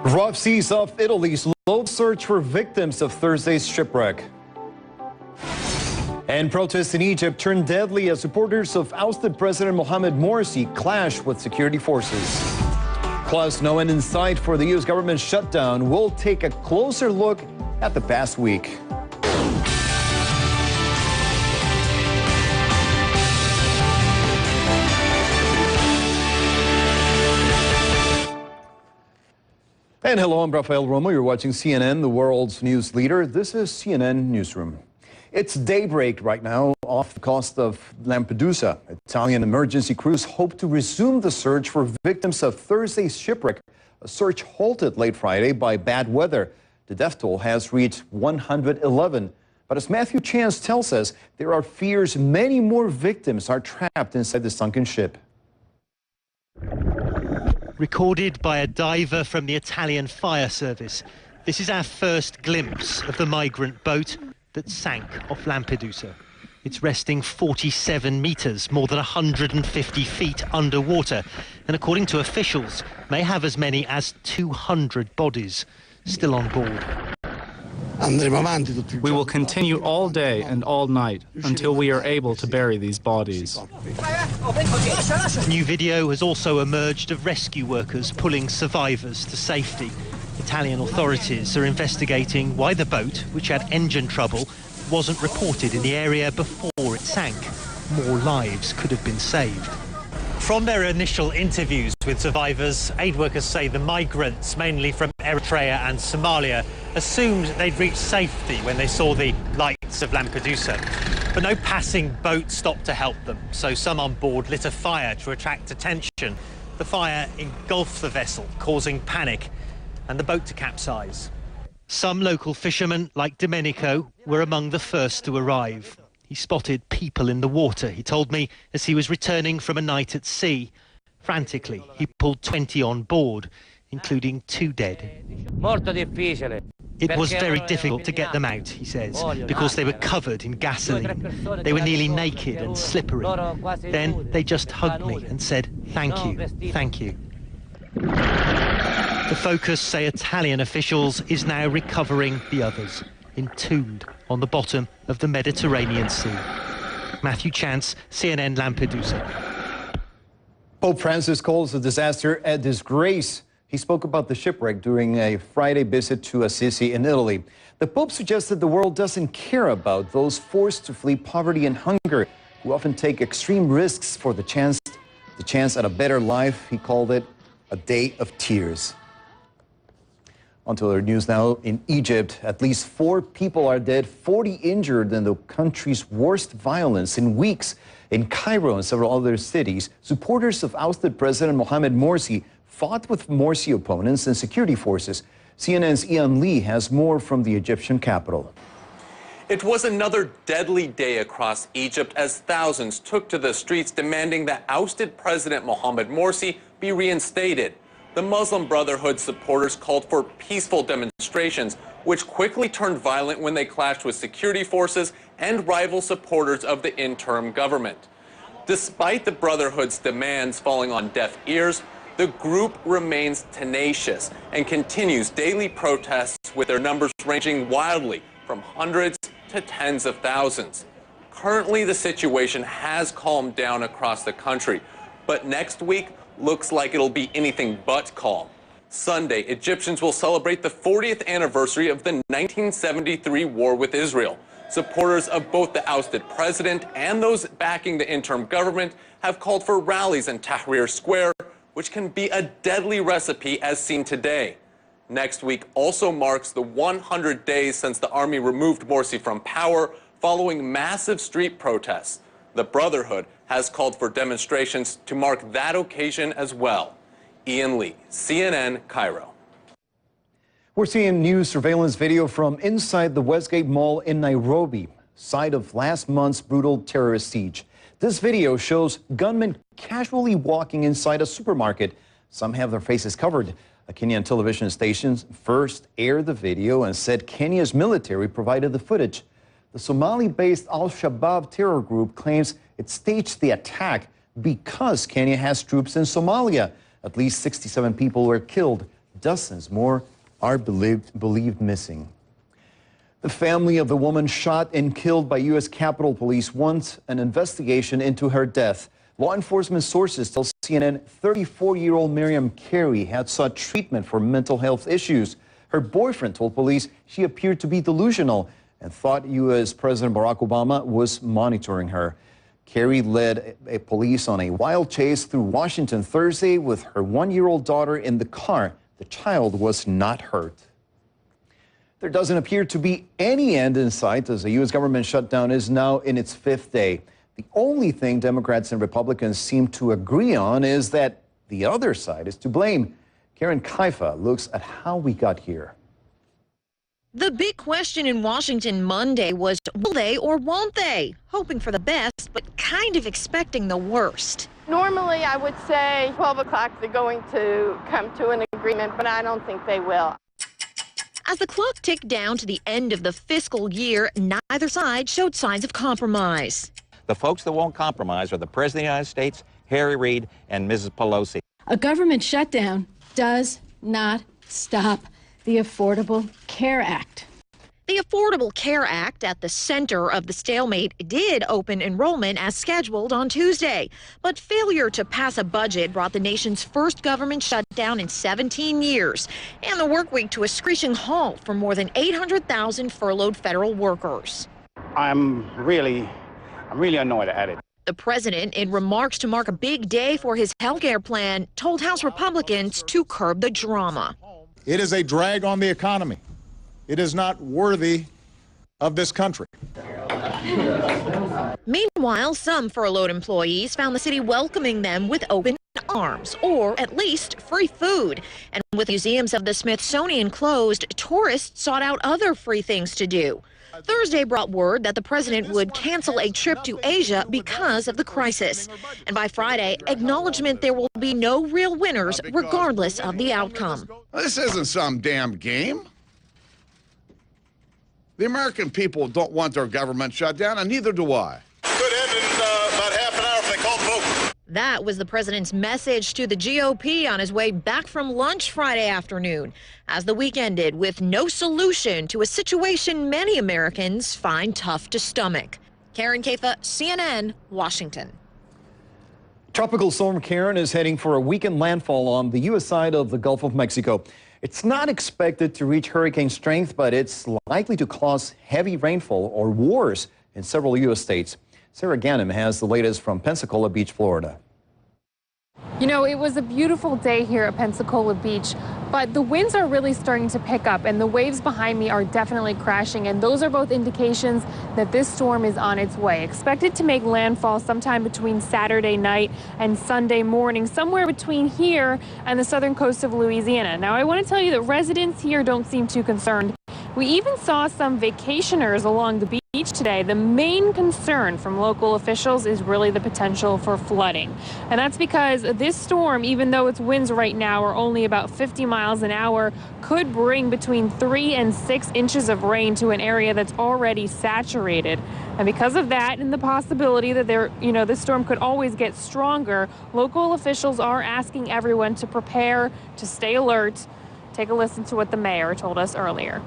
Rough seas off Italy's low search for victims of Thursday's shipwreck. And protests in Egypt turned deadly as supporters of ousted President Mohamed Morsi clashed with security forces. Plus, no end in sight for the U.S. government shutdown. We'll take a closer look at the past week. And hello, I'm Rafael Romo. You're watching CNN, the world's news leader. This is CNN Newsroom. It's daybreak right now off the coast of Lampedusa. Italian emergency crews hope to resume the search for victims of Thursday's shipwreck. A search halted late Friday by bad weather. The death toll has reached 111. But as Matthew Chance tells us, there are fears many more victims are trapped inside the sunken ship. Recorded by a diver from the Italian fire service, this is our first glimpse of the migrant boat that sank off Lampedusa. It's resting 47 metres, more than 150 feet underwater, and according to officials, may have as many as 200 bodies still on board. We will continue all day and all night until we are able to bury these bodies. New video has also emerged of rescue workers pulling survivors to safety. Italian authorities are investigating why the boat, which had engine trouble, wasn't reported in the area before it sank. More lives could have been saved. From their initial interviews with survivors, aid workers say the migrants, mainly from Eritrea and Somalia, assumed they'd reached safety when they saw the lights of Lampedusa. But no passing boat stopped to help them, so some on board lit a fire to attract attention. The fire engulfed the vessel, causing panic, and the boat to capsize. Some local fishermen, like Domenico, were among the first to arrive. He spotted people in the water, he told me, as he was returning from a night at sea. Frantically, he pulled 20 on board, including 2 dead. It was very difficult to get them out, he says, because they were covered in gasoline. They were nearly naked and slippery. Then they just hugged me and said, "Thank you, thank you." The Focus say Italian officials is now recovering the others, entombed on the bottom of the Mediterranean Sea. Matthew Chance, CNN Lampedusa. Pope Francis calls the disaster a disgrace. He spoke about the shipwreck during a Friday visit to Assisi in Italy. The Pope suggested the world doesn't care about those forced to flee poverty and hunger, who often take extreme risks for the chance at a better life. He called it a day of tears. On to other news now. In Egypt, at least 4 people are dead, 40 injured in the country's worst violence in weeks. In Cairo and several other cities, supporters of ousted President Mohamed Morsi fought with Morsi opponents and security forces. CNN's Ian Lee has more from the Egyptian capital. It was another deadly day across Egypt as thousands took to the streets demanding that ousted President Mohamed Morsi be reinstated. The Muslim Brotherhood supporters called for peaceful demonstrations, which quickly turned violent when they clashed with security forces and rival supporters of the interim government. Despite the Brotherhood's demands falling on deaf ears, the group remains tenacious and continues daily protests, with their numbers ranging wildly from hundreds to tens of thousands. Currently, the situation has calmed down across the country, but next week looks like it'll be anything but calm. Sunday, Egyptians will celebrate the 40th anniversary of the 1973 war with Israel. Supporters of both the ousted president and those backing the interim government have called for rallies in Tahrir Square, which can be a deadly recipe as seen today. Next week also marks the 100 days since the army removed Morsi from power following massive street protests. The Brotherhood has called for demonstrations to mark that occasion as well. Ian Lee, CNN, Cairo. We're seeing new surveillance video from inside the Westgate Mall in Nairobi, site of last month's brutal terrorist siege. This video shows gunmen casually walking inside a supermarket. Some have their faces covered. A Kenyan television station first aired the video and said Kenya's military provided the footage. The Somali-based Al-Shabaab terror group claims it staged the attack because Kenya has troops in Somalia. At least 67 people were killed. Dozens more are believed missing. The family of the woman shot and killed by U.S. Capitol Police wants an investigation into her death. Law enforcement sources tell CNN 34-year-old Miriam Carey had sought treatment for mental health issues. Her boyfriend told police she appeared to be delusional and thought U.S. President Barack Obama was monitoring her. Carey led police on a wild chase through Washington Thursday with her 1-year-old daughter in the car. The child was not hurt. There doesn't appear to be any end in sight as the U.S. government shutdown is now in its 5th day. The only thing Democrats and Republicans seem to agree on is that the other side is to blame. Karen Kaifa looks at how we got here. The big question in Washington Monday was, will they or won't they? Hoping for the best, but kind of expecting the worst. Normally, I would say 12 o'clock they're going to come to an agreement, but I don't think they will. As the clock ticked down to the end of the fiscal year, neither side showed signs of compromise. The folks that won't compromise are the President of the United States, Harry Reid, and Mrs. Pelosi. A government shutdown does not stop the Affordable Care Act. The Affordable Care Act, at the center of the stalemate, did open enrollment as scheduled on Tuesday. But failure to pass a budget brought the nation's first government shutdown in 17 years, and the work week to a screeching halt for more than 800,000 furloughed federal workers. I'm really annoyed at it. The president, in remarks to mark a big day for his health care plan, told House Republicans to curb the drama. It is a drag on the economy. It is not worthy of this country. Meanwhile, some furloughed employees found the city welcoming them with open arms, or at least free food. And with museums of the Smithsonian closed, tourists sought out other free things to do. Thursday brought word that the president would cancel a trip to Asia because of the crisis. And by Friday, acknowledgement there will be no real winners regardless of the outcome. This isn't some damn game. The American people don't want their government shut down, and neither do I. Could end in about half an hour if they call the vote. That was the president's message to the GOP on his way back from lunch Friday afternoon, as the week ended with no solution to a situation many Americans find tough to stomach. Karen Kaifa, CNN, Washington. Tropical storm Karen is heading for a weekend landfall on the U.S. side of the Gulf of Mexico. It's not expected to reach hurricane strength, but it's likely to cause heavy rainfall or worse in several U.S. states. Sarah Ganem has the latest from Pensacola Beach, Florida. You know, it was a beautiful day here at Pensacola Beach, but the winds are really starting to pick up and the waves behind me are definitely crashing, and those are both indications that this storm is on its way. Expected to make landfall sometime between Saturday night and Sunday morning, somewhere between here and the southern coast of Louisiana. Now, I want to tell you that residents here don't seem too concerned. We even saw some vacationers along the beach today. The main concern from local officials is really the potential for flooding. And that's because this storm, even though its winds right now are only about 50 miles an hour, could bring between 3 and 6 inches of rain to an area that's already saturated. And because of that and the possibility that this storm could always get stronger, local officials are asking everyone to prepare, to stay alert. Take a listen to what the mayor told us earlier.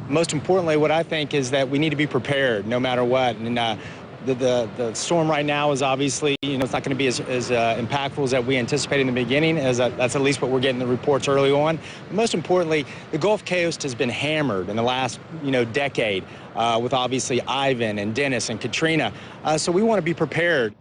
Most importantly, what I think is that we need to be prepared no matter what. And the storm right now is obviously, it's not going to be as impactful as that we anticipated in the beginning, as that's at least what we're getting the reports early on. But most importantly, the Gulf Coast has been hammered in the last, decade with obviously Ivan and Dennis and Katrina. So we want to be prepared.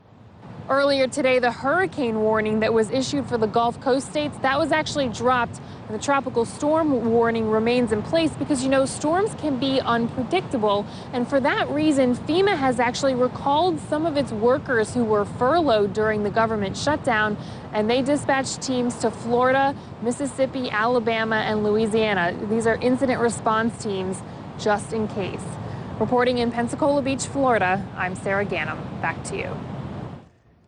Earlier today, the hurricane warning that was issued for the Gulf Coast states, that was actually dropped. And the tropical storm warning remains in place because, storms can be unpredictable. And for that reason, FEMA has actually recalled some of its workers who were furloughed during the government shutdown. And they dispatched teams to Florida, Mississippi, Alabama, and Louisiana. These are incident response teams just in case. Reporting in Pensacola Beach, Florida, I'm Sarah Ganem. Back to you.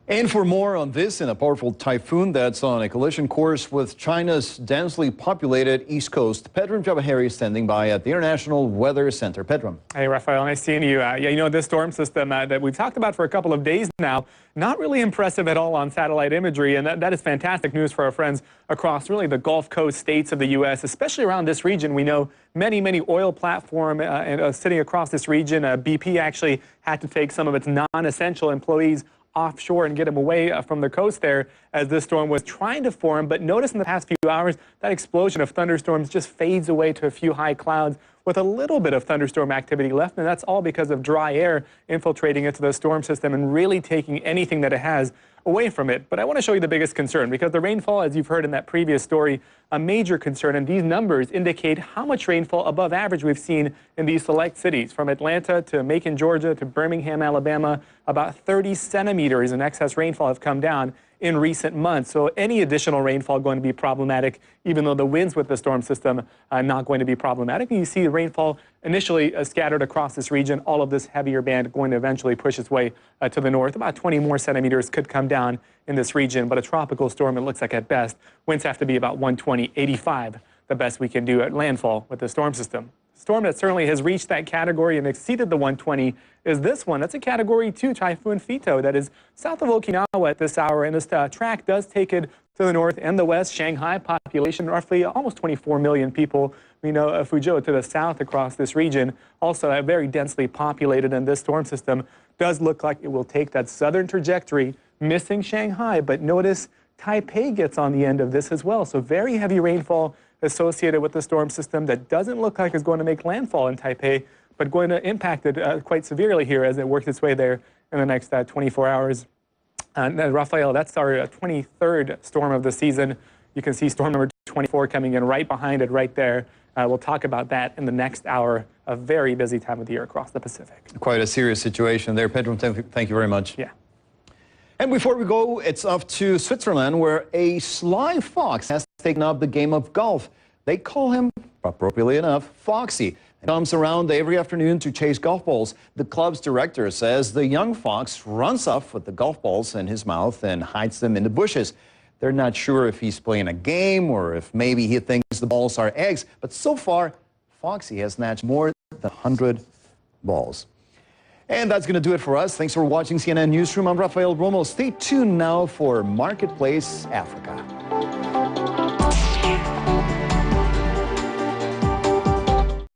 And for more on this and a powerful typhoon that's on a collision course with China's densely populated east coast, Pedram Javaheri is standing by at the International Weather Center. Pedram. Hey, Rafael, nice seeing you. Yeah, you know, this storm system that we've talked about for a couple of days now, not really impressive at all on satellite imagery, and that is fantastic news for our friends across really the Gulf Coast states of the U.S., especially around this region. We know many oil platforms sitting across this region. BP actually had to take some of its non-essential employees offshore and get them away from the coast there as this storm was trying to form. But notice in the past few hours, that explosion of thunderstorms just fades away to a few high clouds with a little bit of thunderstorm activity left. And that's all because of dry air infiltrating into the storm system and really taking anything that it has away from it. But I want to show you the biggest concern, because the rainfall, as you've heard in that previous story, a major concern, and these numbers indicate how much rainfall above average we've seen in these select cities, from Atlanta to Macon, Georgia, to Birmingham, Alabama. About 30 centimeters in excess rainfall have come down in recent months. So any additional rainfall going to be problematic, even though the winds with the storm system are not going to be problematic. And you see the rainfall initially scattered across this region, all of this heavier band going to eventually push its way to the north. About 20 more centimeters could come down in this region, but a tropical storm, it looks like at best. Winds have to be about 120, 85, the best we can do at landfall with the storm system. Storm that certainly has reached that category and exceeded the 120 is this one. That's a Category 2 Typhoon Fito that is south of Okinawa at this hour, and this track does take it to the north and the west. Shanghai population, roughly almost 24 million people. We know Fuzhou to the south across this region, also very densely populated, and this storm system does look like it will take that southern trajectory, missing Shanghai, but notice Taipei gets on the end of this as well. So very heavy rainfall associated with the storm system that doesn't look like it's going to make landfall in Taipei, but going to impact it quite severely here as it works its way there in the next 24 hours. Rafael, that's our 23rd storm of the season. You can see storm number 24 coming in right behind it right there. We'll talk about that in the next hour. A very busy time of the year across the Pacific. Quite a serious situation there. Pedro, thank you very much. Yeah. And before we go, it's off to Switzerland, where a sly fox has taken up the game of golf. They call him, appropriately enough, Foxy. He comes around every afternoon to chase golf balls. The club's director says the young fox runs off with the golf balls in his mouth and hides them in the bushes. They're not sure if he's playing a game or if maybe he thinks the balls are eggs. But so far, Foxy has snatched more than 100 balls. And that's going to do it for us. Thanks for watching CNN Newsroom. I'm Rafael Romo. Stay tuned now for Marketplace Africa.